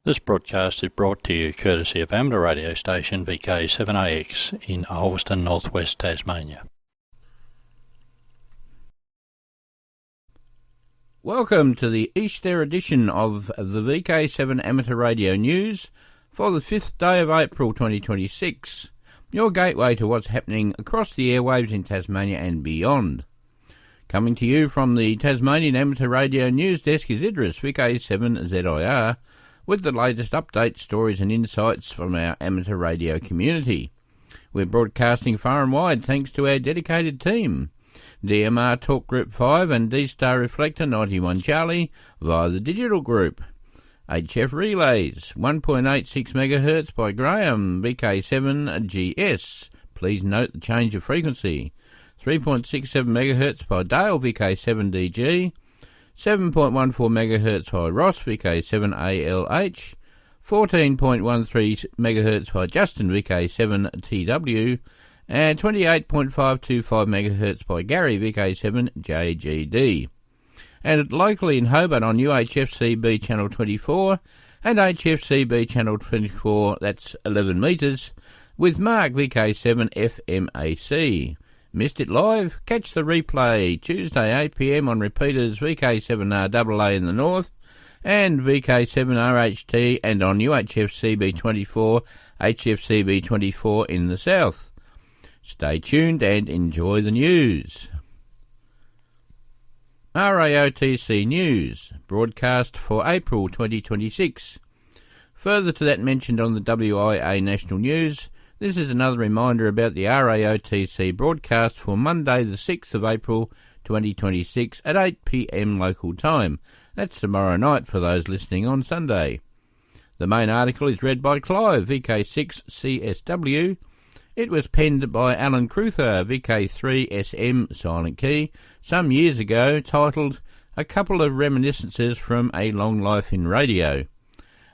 This broadcast is brought to you courtesy of amateur radio station VK7AX in Ulverstone, northwest Tasmania. Welcome to the Easter edition of the VK7 Amateur Radio News for the 5th day of April 2026, your gateway to what's happening across the airwaves in Tasmania and beyond. Coming to you from the Tasmanian Amateur Radio News Desk is Idris, VK7ZIR, with the latest updates, stories and insights from our amateur radio community. We're broadcasting far and wide thanks to our dedicated team, DMR Talk Group 5 and D-Star Reflector 91 Charlie via the digital group. HF Relays, 1.86 MHz by Graham, VK7GS. Please note the change of frequency. 3.67 MHz by Dale, VK7DG. 7.14 MHz by Ross, VK7ALH, 14.13 MHz by Justin, VK7TW, and 28.525 MHz by Gary, VK7JGD. And locally in Hobart on UHFCB Channel 24 and HFCB Channel 24, that's 11 metres, with Mark, VK7FMAC. Missed it live? Catch the replay Tuesday 8 p.m. on repeaters VK7RAA in the north and VK7RHT and on UHFCB24, HFCB24 in the south. Stay tuned and enjoy the news. RAOTC News, broadcast for April 2026. Further to that mentioned on the WIA National News, this is another reminder about the RAOTC broadcast for Monday the 6th of April 2026 at 8 p.m. local time. That's tomorrow night for those listening on Sunday. The main article is read by Clive, VK6CSW. It was penned by Alan Cruther, VK3SM Silent Key, some years ago, titled A Couple of Reminiscences from a Long Life in Radio.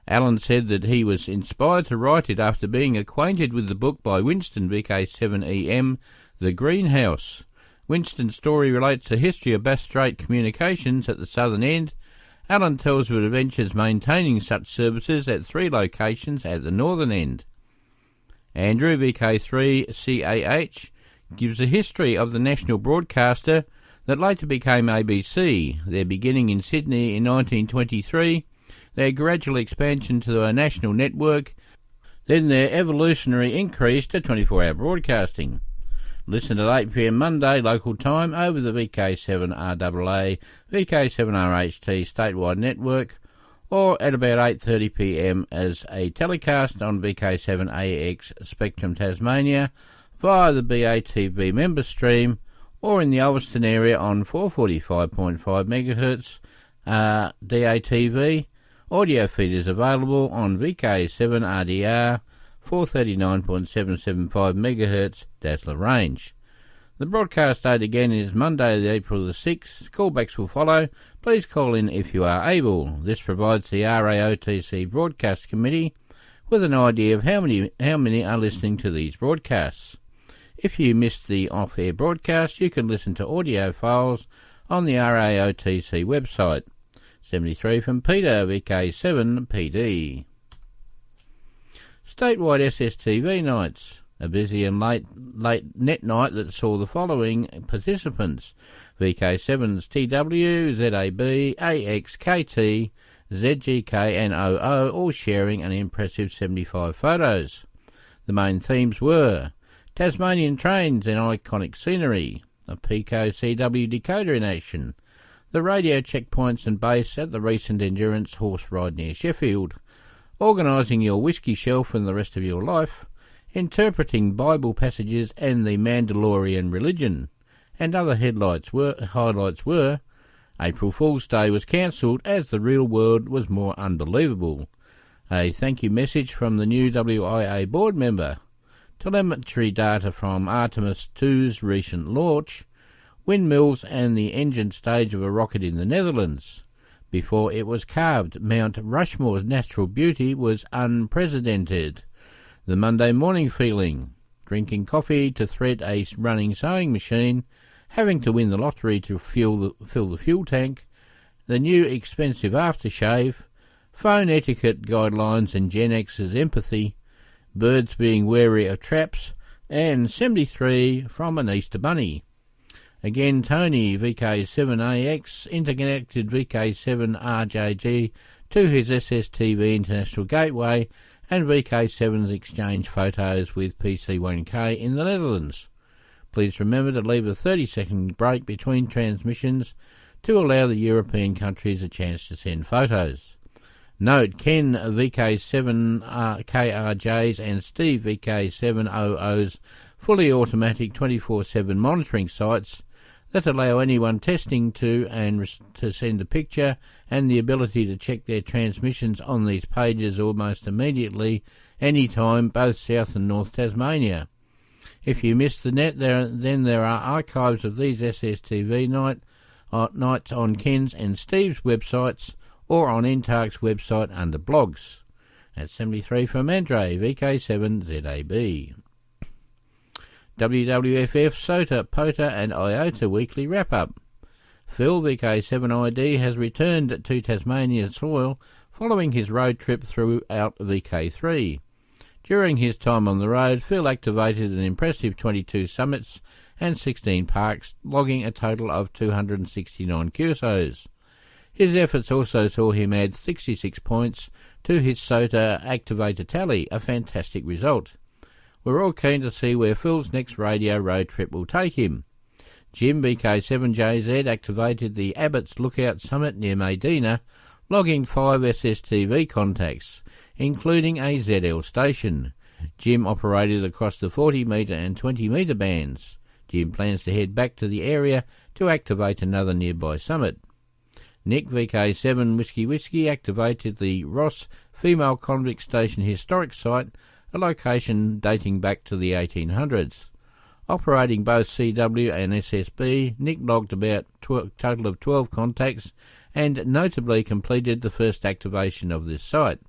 Alan said that he was inspired to write it after being acquainted with the book by Winston, VK7EM, The Greenhouse. Winston's story relates the history of Bass Strait communications at the southern end. Alan tells of adventures maintaining such services at 3 locations at the northern end. Andrew, VK3CAH, gives a history of the national broadcaster that later became ABC, their beginning in Sydney in 1923, their gradual expansion to a national network, then their evolutionary increase to 24-hour broadcasting. Listen at 8 p.m. Monday local time over the VK7RAA, VK7RHT statewide network, or at about 8:30 p.m. as a telecast on VK7AX Spectrum Tasmania via the DATV member stream, or in the Ulverstone area on 445.5 MHz DATV. Audio feed is available on VK7RDR 439.775 MHz Dazzler range. The broadcast date again is Monday, April the 6th. Callbacks will follow. Please call in if you are able. This provides the RAOTC Broadcast Committee with an idea of how many are listening to these broadcasts. If you missed the off-air broadcast, you can listen to audio files on the RAOTC website. 73 from Peter, VK7PD. Statewide SSTV nights. A busy and late net night that saw the following participants: VK7's TW, ZAB, AX, KT, ZGK and OO, all sharing an impressive 75 photos. The main themes were Tasmanian trains and iconic scenery, a Pico CW decoder in action, the radio checkpoints and base at the recent endurance horse ride near Sheffield, organising your whisky shelf and the rest of your life, interpreting Bible passages and the Mandalorian religion, and other highlights were April Fool's Day was cancelled as the real world was more unbelievable, a thank you message from the new WIA board member, telemetry data from Artemis 2's recent launch, windmills and the engine stage of a rocket in the Netherlands. Before it was carved, Mount Rushmore's natural beauty was unprecedented. The Monday morning feeling, drinking coffee to thread a running sewing machine, having to win the lottery to fill the fuel tank, the new expensive aftershave, phone etiquette guidelines and Gen X's empathy, birds being wary of traps, and 73 from an Easter Bunny. Again, Tony, VK7AX, interconnected VK7RJG to his SSTV International Gateway, and VK7's exchange photos with PC1K in the Netherlands. Please remember to leave a 30-second break between transmissions to allow the European countries a chance to send photos. Note, Ken VK7KRJs and Steve VK700's fully automatic 24/7 monitoring sites that allow anyone testing to send a picture and the ability to check their transmissions on these pages almost immediately, anytime, both South and North Tasmania. If you missed the net, then there are archives of these SSTV nights on Ken's and Steve's websites or on NTARC's website under blogs. That's 73 from Andre, VK7ZAB. WWFF, SOTA, POTA and IOTA weekly wrap-up. Phil, VK7ID, has returned to Tasmanian soil following his road trip throughout VK3. During his time on the road, Phil activated an impressive 22 summits and 16 parks, logging a total of 269 QSOs. His efforts also saw him add 66 points to his SOTA activator tally, a fantastic result. We're all keen to see where Phil's next radio road trip will take him. Jim, VK7JZ, activated the Abbott's Lookout Summit near Medina, logging 5 SSTV contacts, including a ZL station. Jim operated across the 40-metre and 20-metre bands. Jim plans to head back to the area to activate another nearby summit. Nick, VK7 Whiskey, activated the Ross Female Convict Station Historic Site, a location dating back to the 1800s. Operating both CW and SSB, Nick logged about a total of 12 contacts and notably completed the first activation of this site.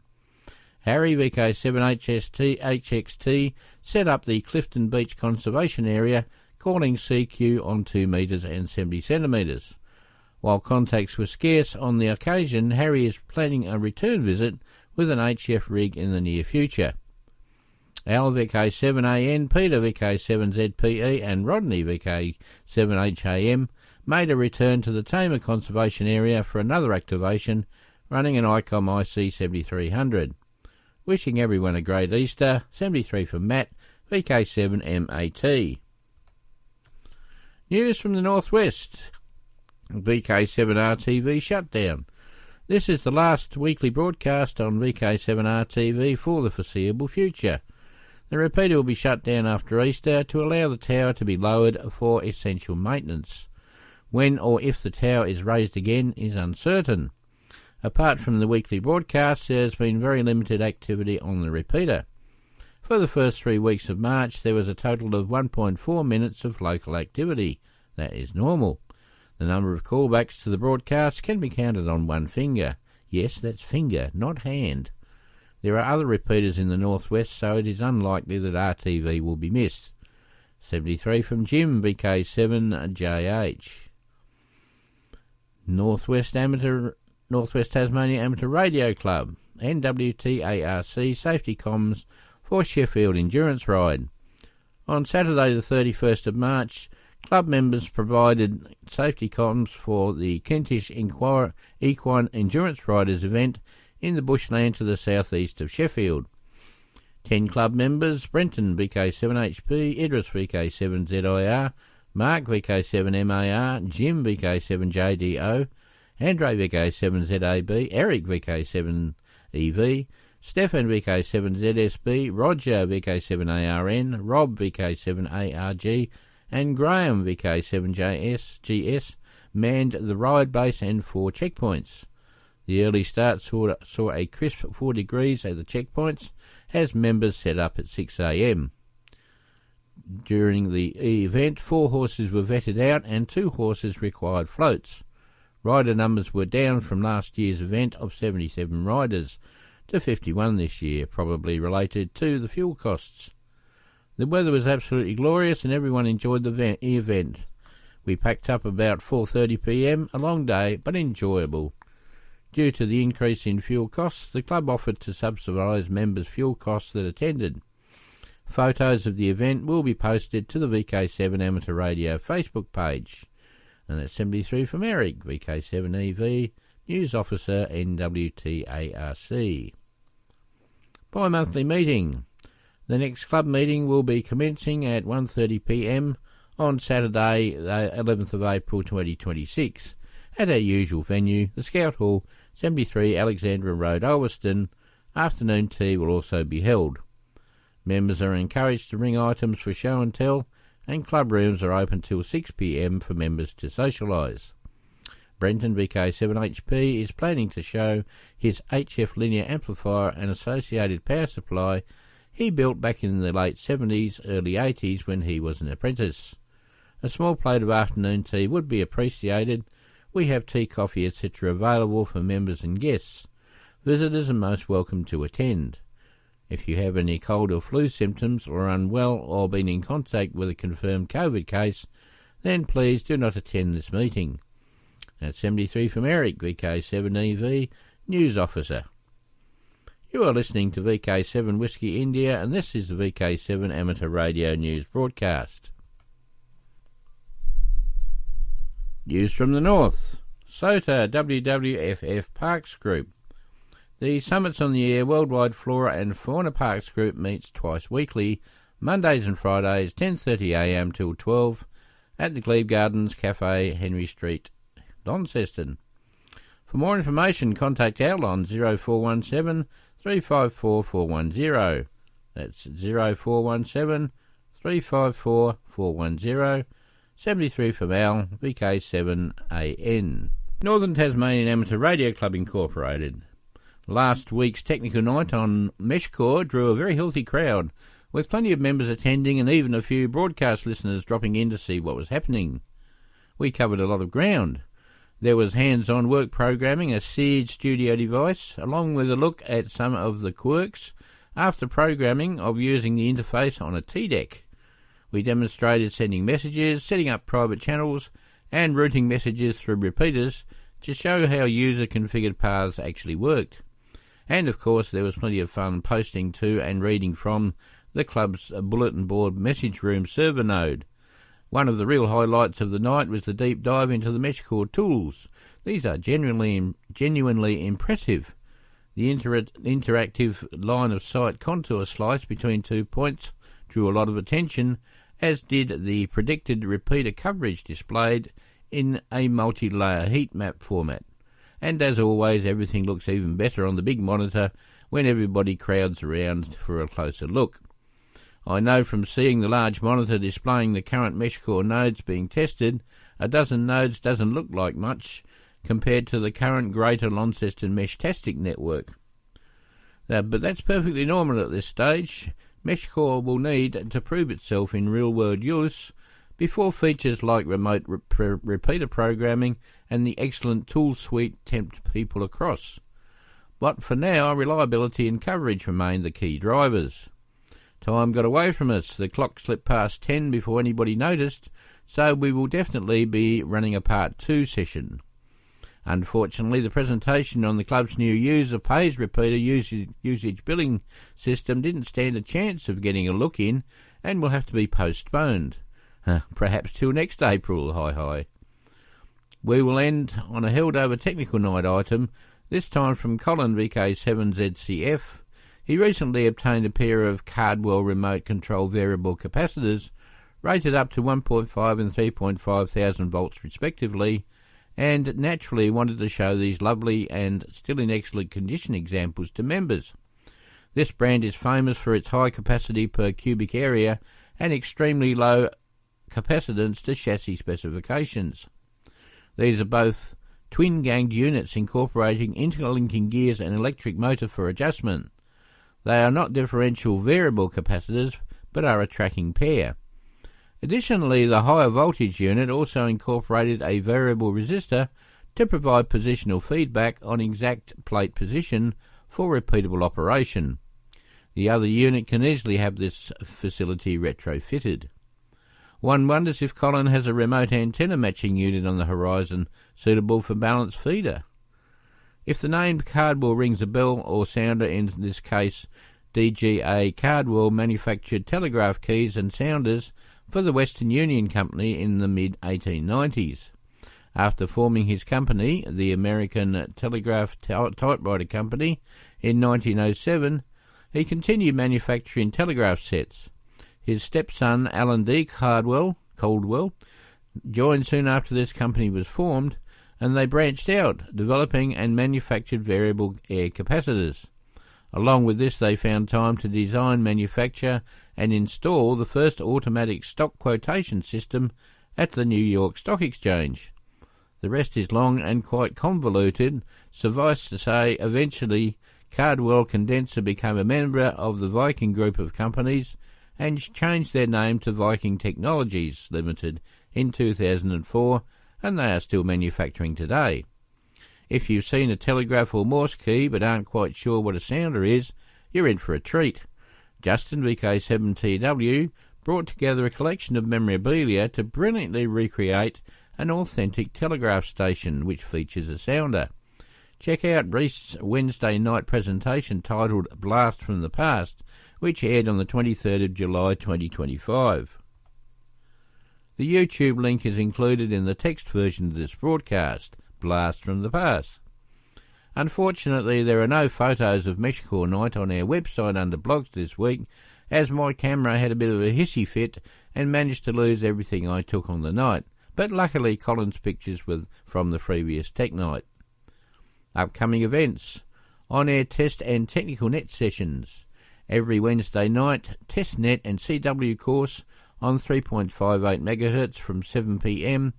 Harry, VK7HXT, set up the Clifton Beach Conservation Area, calling CQ on 2 metres and 70 centimetres. While contacts were scarce on the occasion, Harry is planning a return visit with an HF rig in the near future. Al, VK7AN, Peter, VK7ZPE and Rodney, VK7HAM, made a return to the Tamer Conservation Area for another activation, running an ICOM IC 7300. Wishing everyone a great Easter. 73 from Matt, VK7MAT. News from the Northwest. VK7RTV shutdown. This is the last weekly broadcast on VK7RTV for the foreseeable future. The repeater will be shut down after Easter to allow the tower to be lowered for essential maintenance. When or if the tower is raised again is uncertain. Apart from the weekly broadcasts, there has been very limited activity on the repeater. For the first 3 weeks of March, there was a total of 1.4 minutes of local activity. That is normal. The number of callbacks to the broadcast can be counted on one finger. Yes, that's finger, not hand. There are other repeaters in the northwest, so it is unlikely that RTV will be missed. 73 from Jim, VK7JH. Northwest Tasmania Amateur Radio Club, NWTARC Safety Comms for Sheffield Endurance Ride. On Saturday the 31st of March, club members provided safety comms for the Kentish Equine Endurance Riders event in the bushland to the southeast of Sheffield. 10 club members, Brenton VK7HP, Idris VK7ZIR, Mark VK7MAR, Jim VK7JDO, Andre VK7ZAB, Eric VK7EV, Stefan VK7ZSB, Roger VK7ARN, Rob VK7ARG, and Graham VK7GS manned the ride base and 4 checkpoints. The early start saw a crisp 4 degrees at the checkpoints as members set up at 6 a.m. During the event, 4 horses were vetted out and 2 horses required floats. Rider numbers were down from last year's event of 77 riders to 51 this year, probably related to the fuel costs. The weather was absolutely glorious and everyone enjoyed the event. We packed up about 4:30 p.m, a long day but enjoyable. Due to the increase in fuel costs, the club offered to subsidise members' fuel costs that attended. Photos of the event will be posted to the VK7 Amateur Radio Facebook page. And that's 73 from Eric, VK7EV, News Officer, NWTARC. Bi-monthly meeting. The next club meeting will be commencing at 1:30 p.m. on Saturday, the 11th of April 2026, at our usual venue, the Scout Hall, 73 Alexandra Road, Ulverstone. Afternoon tea will also be held. Members are encouraged to bring items for show and tell, and club rooms are open till 6 p.m. for members to socialise. Brenton VK7HP is planning to show his HF linear amplifier and associated power supply he built back in the late 70s, early 80s when he was an apprentice. A small plate of afternoon tea would be appreciated. We have tea, coffee, etc. available for members and guests. Visitors are most welcome to attend. If you have any cold or flu symptoms or are unwell or been in contact with a confirmed COVID case, then please do not attend this meeting. That's 73 from Eric, VK7EV, News Officer. You are listening to VK7 Whiskey India, and this is the VK7 Amateur Radio News broadcast. News from the North. SOTA WWFF Parks Group. The Summits on the Air Worldwide Flora and Fauna Parks Group meets twice weekly, Mondays and Fridays, 10:30 a.m. till 12, at the Glebe Gardens Cafe, Henry Street, Launceston. For more information, contact Al on 0417 354 410. That's 0417 354 410. 73 from Al, VK7AN. Northern Tasmanian Amateur Radio Club Incorporated. Last week's technical night on Meshcore drew a very healthy crowd, with plenty of members attending and even a few broadcast listeners dropping in to see what was happening. We covered a lot of ground. There was hands-on work programming, a Seed studio device, along with a look at some of the quirks after programming of using the interface on a T-Deck. We demonstrated sending messages, setting up private channels, and routing messages through repeaters to show how user-configured paths actually worked. And of course there was plenty of fun posting to and reading from the club's bulletin board message room server node. One of the real highlights of the night was the deep dive into the Meshcore tools. These are genuinely impressive. The interactive line of sight contour slice between 2 points drew a lot of attention, as did the predicted repeater coverage displayed in a multi-layer heat map format. And as always, everything looks even better on the big monitor when everybody crowds around for a closer look. I know from seeing the large monitor displaying the current Meshcore nodes being tested, a dozen nodes doesn't look like much compared to the current Greater Launceston Mesh testing network. But that's perfectly normal at this stage. Meshcore will need to prove itself in real-world use before features like remote repeater programming and the excellent tool suite tempt people across. But for now, reliability and coverage remain the key drivers. Time got away from us. The clock slipped past 10 before anybody noticed, so we will definitely be running a Part 2 session. Unfortunately, the presentation on the club's new user pays repeater usage billing system didn't stand a chance of getting a look in and will have to be postponed. Perhaps till next April, hi. We will end on a held-over technical night item, this time from Colin VK7ZCF. He recently obtained a pair of Cardwell remote control variable capacitors, rated up to 1.5 and 3.5 thousand volts respectively, and naturally wanted to show these lovely and still in excellent condition examples to members. This brand is famous for its high capacity per cubic area and extremely low capacitance to chassis specifications. These are both twin-ganged units incorporating interlinking gears and electric motor for adjustment. They are not differential variable capacitors, but are a tracking pair. Additionally, the higher voltage unit also incorporated a variable resistor to provide positional feedback on exact plate position for repeatable operation. The other unit can easily have this facility retrofitted. One wonders if Colin has a remote antenna matching unit on the horizon suitable for balanced feeder. If the named Cardwell rings a bell or sounder, in this case DGA Cardwell manufactured telegraph keys and sounders for the Western Union Company in the mid-1890s. After forming his company, the American Telegraph Typewriter Company, in 1907, he continued manufacturing telegraph sets. His stepson, Alan D. Caldwell, joined soon after this company was formed, and they branched out, developing and manufactured variable air capacitors. Along with this, they found time to design, manufacture, and install the first automatic stock quotation system at the New York Stock Exchange. The rest is long and quite convoluted. Suffice to say, eventually Cardwell Condenser became a member of the Viking group of companies and changed their name to Viking Technologies Limited in 2004, and they are still manufacturing today. If you've seen a telegraph or Morse key but aren't quite sure what a sounder is, you're in for a treat. Justin, VK7TW, brought together a collection of memorabilia to brilliantly recreate an authentic telegraph station which features a sounder. Check out Reese's Wednesday night presentation titled Blast from the Past, which aired on the 23rd of July 2025. The YouTube link is included in the text version of this broadcast, Blast from the Past. Unfortunately, there are no photos of Meshcore Night on our website under blogs this week, as my camera had a bit of a hissy fit and managed to lose everything I took on the night, but luckily Colin's pictures were from the previous Tech Night. Upcoming events: on-air test and technical net sessions. Every Wednesday night, test net and CW course on 3.58 MHz from 7 p.m,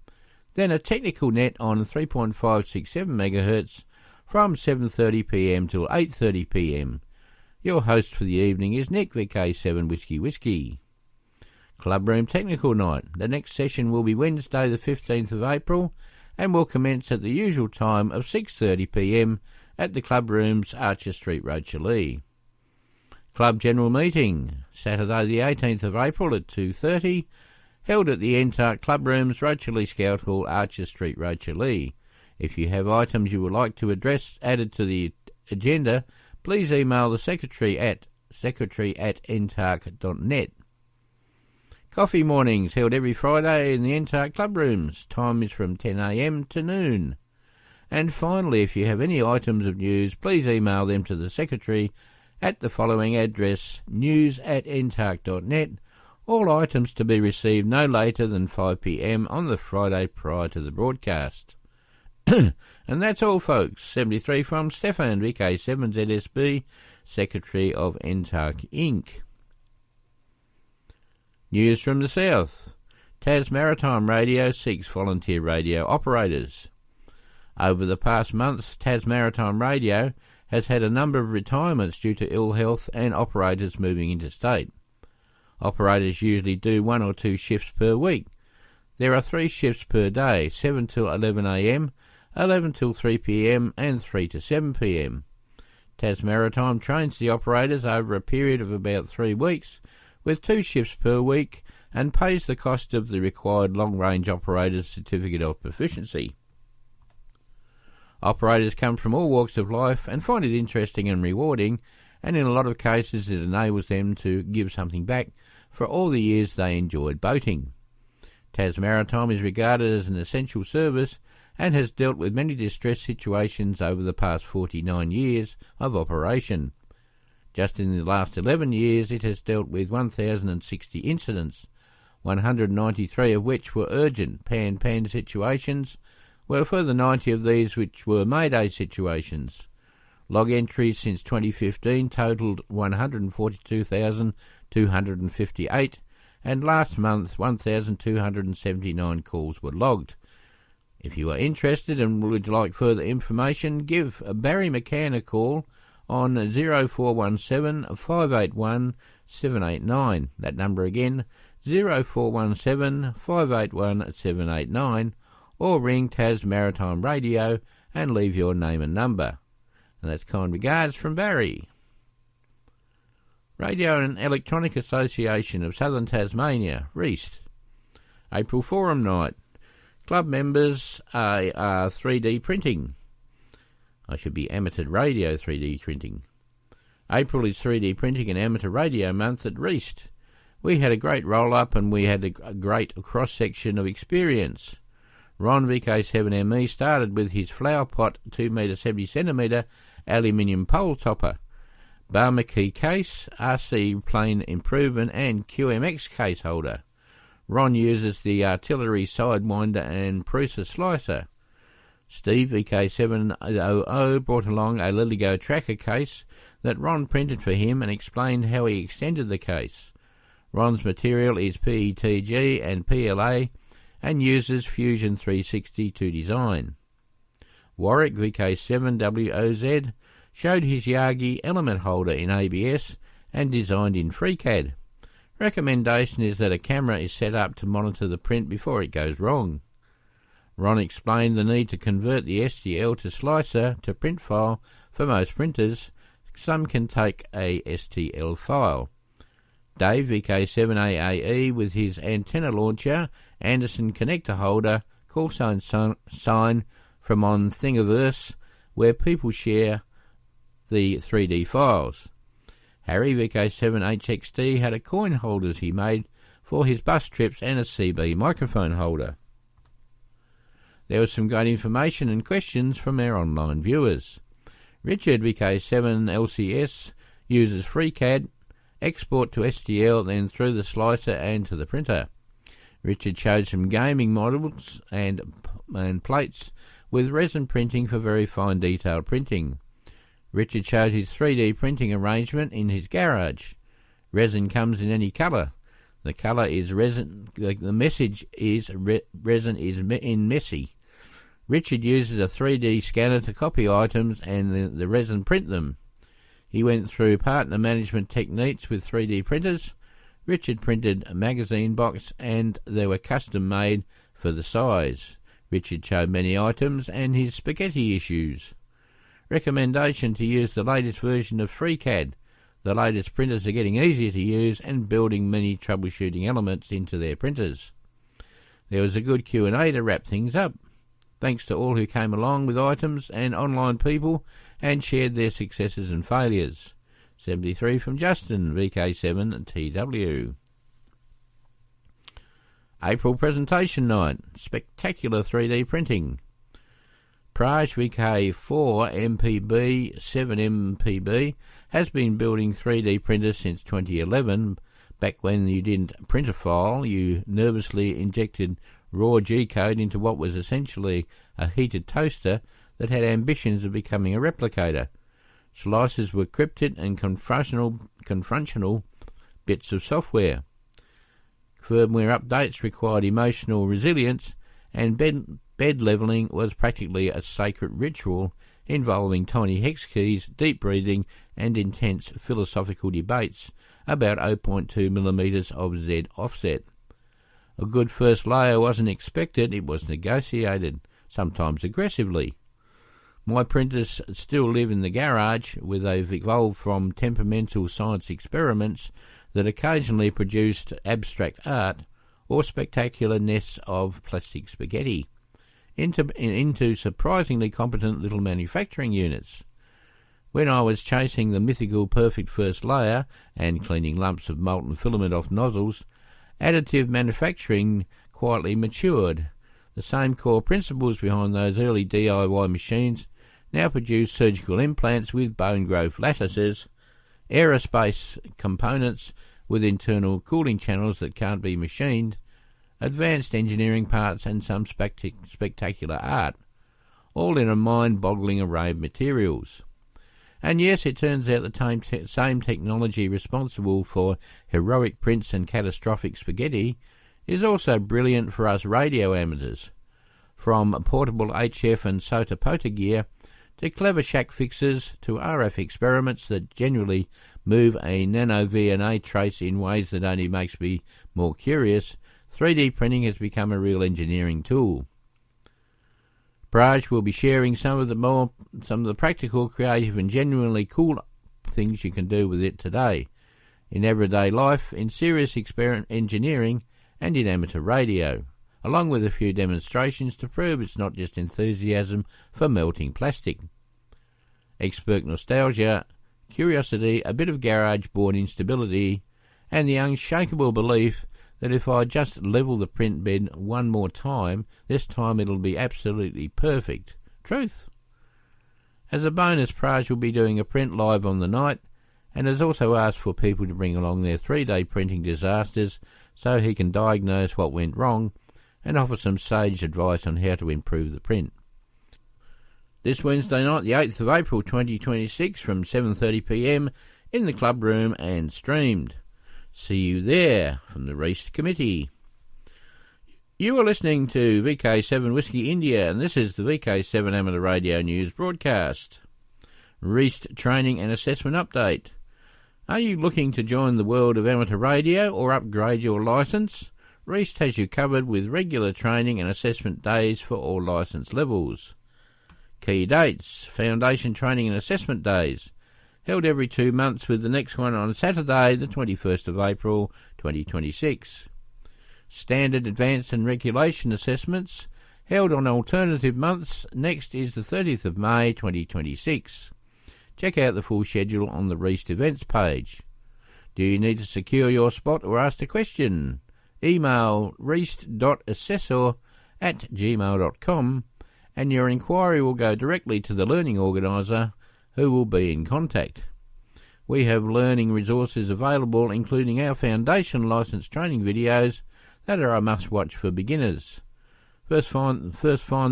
then a technical net on 3.567 MHz from 7:30 p.m. till 8:30 p.m. Your host for the evening is Nick, VK7 Whiskey. Clubroom Technical Night. The next session will be Wednesday the 15th of April and will commence at the usual time of 6:30 p.m. at the Clubrooms, Archer Street, Rochalee. Club General Meeting, Saturday the 18th of April at 2:30, held at the NTARC Clubrooms, Rochalee Scout Hall, Archer Street, Rochalee. If you have items you would like to address added to the agenda, please email the secretary at ntarc.net. Coffee mornings held every Friday in the NTARC Clubrooms. Time is from 10 a.m. to noon. And finally, if you have any items of news, please email them to the secretary at the following address, news@ntarc.net. All items to be received no later than 5 p.m. on the Friday prior to the broadcast. And that's all, folks. 73 from Stefan, VK7ZSB, Secretary of NTARC Inc. News from the South. Tas Maritime Radio seeks volunteer radio operators. Over the past months, Tas Maritime Radio has had a number of retirements due to ill health and operators moving interstate. Operators usually do 1 or 2 shifts per week. There are 3 shifts per day, 7 till 11 a.m, 11 till 3 p.m, and 3 to 7 p.m. Tas Maritime trains the operators over a period of about 3 weeks, with 2 shifts per week, and pays the cost of the required long-range operator's certificate of proficiency. Operators come from all walks of life and find it interesting and rewarding, and in a lot of cases it enables them to give something back for all the years they enjoyed boating. Tas Maritime is regarded as an essential service and has dealt with many distress situations over the past 49 years of operation. Just in the last 11 years it has dealt with 1,060 incidents, 193 of which were urgent pan situations, while further 90 of these which were Mayday situations. Log entries since 2015 totalled 142,258, and last month 1,279 calls were logged. If you are interested and would like further information, give Barry McCann a call on 0417 581 789. That number again, 0417 581 789, or ring Tas Maritime Radio and leave your name and number. And that's kind regards from Barry. Radio and Electronic Association of Southern Tasmania, REAST. April Forum Night. Club members are 3D printing. Amateur Radio 3D printing. April is 3D printing and amateur radio month at Reist. We had a great roll-up and we had a great cross-section of experience. Ron VK7ME started with his flower pot 2 metre 70 centimetre aluminium pole topper, bar McKee case, RC plane improvement and QMX case holder. Ron uses the artillery sidewinder and Prusa slicer. Steve VK700 brought along a Liligo tracker case that Ron printed for him and explained how he extended the case. Ron's material is PETG and PLA and uses Fusion 360 to design. Warwick VK7WOZ showed his Yagi element holder in ABS and designed in FreeCAD. Recommendation is that a camera is set up to monitor the print before it goes wrong. Ron explained the need to convert the STL to slicer to print file for most printers. Some can take a STL file. Dave VK7AAE with his antenna launcher, Anderson connector holder, call sign from on Thingiverse, where people share the 3D files. Harry VK7HXD had a coin holders he made for his bus trips and a CB microphone holder. There was some great information and questions from our online viewers. Richard VK7LCS uses FreeCAD, export to STL, then through the slicer and to the printer. Richard showed some gaming models and plates with resin printing for very fine detail printing. Richard showed his 3D printing arrangement in his garage. Resin comes in any colour. The colour is resin. The message is resin is in messy. Richard uses a 3D scanner to copy items and the resin print them. He went through partner management techniques with 3D printers. Richard printed a magazine box and they were custom made for the size. Richard showed many items and his spaghetti issues. Recommendation to use the latest version of FreeCAD. The latest printers are getting easier to use and building many troubleshooting elements into their printers. There was a good Q&A to wrap things up. Thanks to all who came along with items and online people and shared their successes and failures. 73 from Justin, VK7TW. April presentation night. Spectacular 3D printing. Praj VK4 MPB 7 MPB has been building 3D printers since 2011. Back when you didn't print a file, you nervously injected raw G-code into what was essentially a heated toaster that had ambitions of becoming a replicator. Slices were crypted and confrontational bits of software. Firmware updates required emotional resilience, and bed levelling was practically a sacred ritual involving tiny hex keys, deep breathing, and intense philosophical debates about 0.2 millimeters of Z offset. A good first layer wasn't expected, it was negotiated, sometimes aggressively. My printers still live in the garage, where they've evolved from temperamental science experiments that occasionally produced abstract art or spectacular nests of plastic spaghetti into surprisingly competent little manufacturing units. When I was chasing the mythical perfect first layer and cleaning lumps of molten filament off nozzles, additive manufacturing quietly matured. The same core principles behind those early DIY machines now produce surgical implants with bone growth lattices, aerospace components with internal cooling channels that can't be machined, advanced engineering parts and some spectacular art, all in a mind-boggling array of materials. And yes, it turns out the same technology responsible for heroic prints and catastrophic spaghetti is also brilliant for us radio amateurs. From portable HF and SOTA-POTA gear to clever shack fixes to RF experiments that generally move a nano VNA trace in ways that only makes me more curious, 3D printing has become a real engineering tool. Praj will be sharing some of the practical, creative and genuinely cool things you can do with it today, in everyday life, in serious engineering and in amateur radio, along with a few demonstrations to prove it's not just enthusiasm for melting plastic. expert nostalgia, curiosity, a bit of garage-born instability, and the unshakable belief that if I just level the print bed one more time, this time it'll be absolutely perfect. Truth. As a bonus, Praj will be doing a print live on the night, and has also asked for people to bring along their 3-day printing disasters so he can diagnose what went wrong and offer some sage advice on how to improve the print. This Wednesday night, the 8th of April 2026, from 7:30pm in the club room and streamed. See you there from the Reist Committee. You are listening to VK7 Whiskey India, and this is the VK7 Amateur Radio News broadcast. Reist Training and Assessment Update. Are you looking to join the world of amateur radio or upgrade your licence? Reist has you covered with regular training and assessment days for all licence levels. Key dates: Foundation Training and Assessment Days, held every 2 months, with the next one on Saturday, the 21st of April 2026. Standard, Advanced and Regulation Assessments, held on alternative months. Next is the 30th of May 2026. Check out the full schedule on the Reist Events page. Do you need to secure your spot or ask a question? Email reist.assessor@gmail.com and your inquiry will go directly to the learning organiser, who will be in contact. We have learning resources available, including our foundation licence training videos that are a must-watch for beginners. First find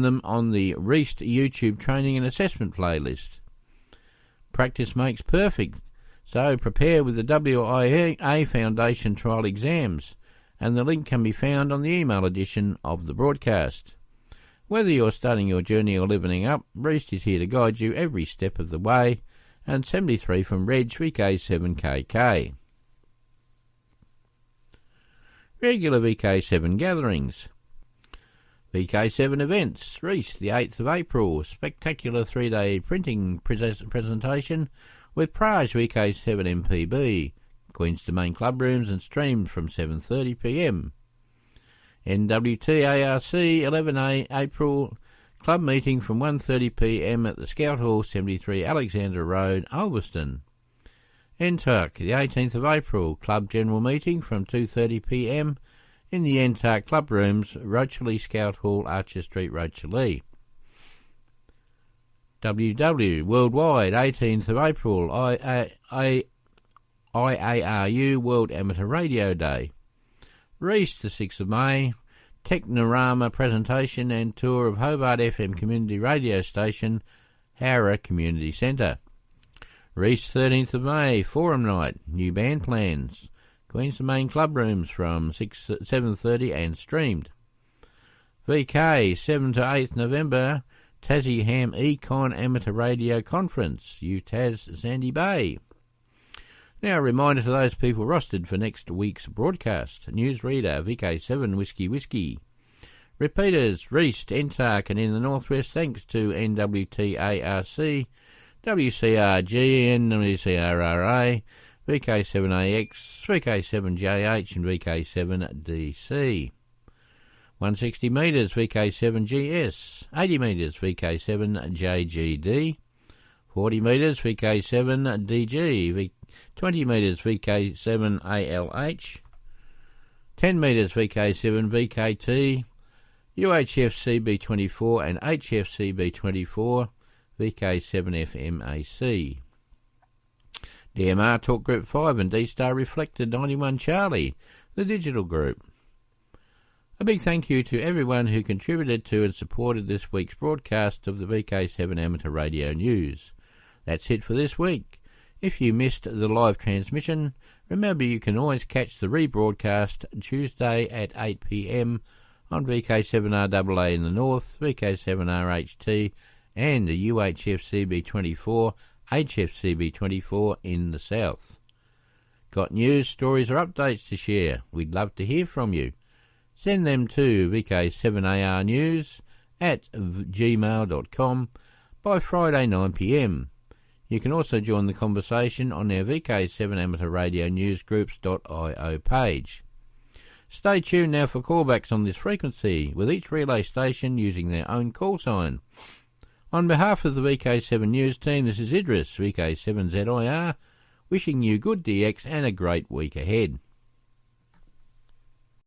them on the Reist YouTube Training and Assessment playlist. Practice makes perfect, so prepare with the WIA Foundation Trial Exams, and the link can be found on the email edition of the broadcast. Whether you're starting your journey or leveling up, Reist is here to guide you every step of the way, and 73 from Reg VK7KK. Regular VK7 gatherings. VK7 events. Reist, the 8th of April. Spectacular 3-day printing presentation with Praj VK7 MPB. Queen's Domain club rooms and streamed from 7:30pm. NWTARC 11 April club meeting from 1:30pm at the Scout Hall, 73 Alexandra Road, Ulverstone. NTARC, the 18th of April, club general meeting from 2:30pm in the NTARC club rooms, Rocherley Scout Hall, Archer Street, Rocherley. WW Worldwide, 18th of April, IARU World Amateur Radio Day. Reist, the 6th of May, Technorama presentation and tour of Hobart FM community radio station, Howrah Community Centre. Reist, 13th of May, Forum Night, new band plans, Queen's Domain club rooms from 7:30 and streamed. VK, 7 to 8th November, Tassie Ham Econ Amateur Radio Conference, UTAS Sandy Bay. Now a reminder to those people rostered for next week's broadcast. Newsreader, VK7 Whiskey. Repeaters, Reist, NTARC, and in the Northwest, thanks to NWTARC, WCRG, NWCRRA, VK7AX, VK7JH, and VK7DC. 160 metres, VK7GS, 80 metres, VK7JGD, 40 metres, VK7DG, 20 metres, VK7ALH, 10 metres, VK7VKT, UHF-CB24 and HF-CB24, VK7FMAC. DMR Talk Group 5 and D-Star Reflector 91 Charlie, the digital group. A big thank you to everyone who contributed to and supported this week's broadcast of the VK7 Amateur Radio News. That's it for this week. If you missed the live transmission, remember you can always catch the rebroadcast Tuesday at 8pm on VK7RAA in the north, VK7RHT and the UHF-CB24, HF-CB24 in the south. Got news, stories or updates to share? We'd love to hear from you. Send them to vk7arnews@gmail.com by Friday 9pm. You can also join the conversation on our VK7 Amateur Radio News Groups.io page. Stay tuned now for callbacks on this frequency, with each relay station using their own call sign. On behalf of the VK7 News team, this is Idris, VK7ZIR, wishing you good DX and a great week ahead.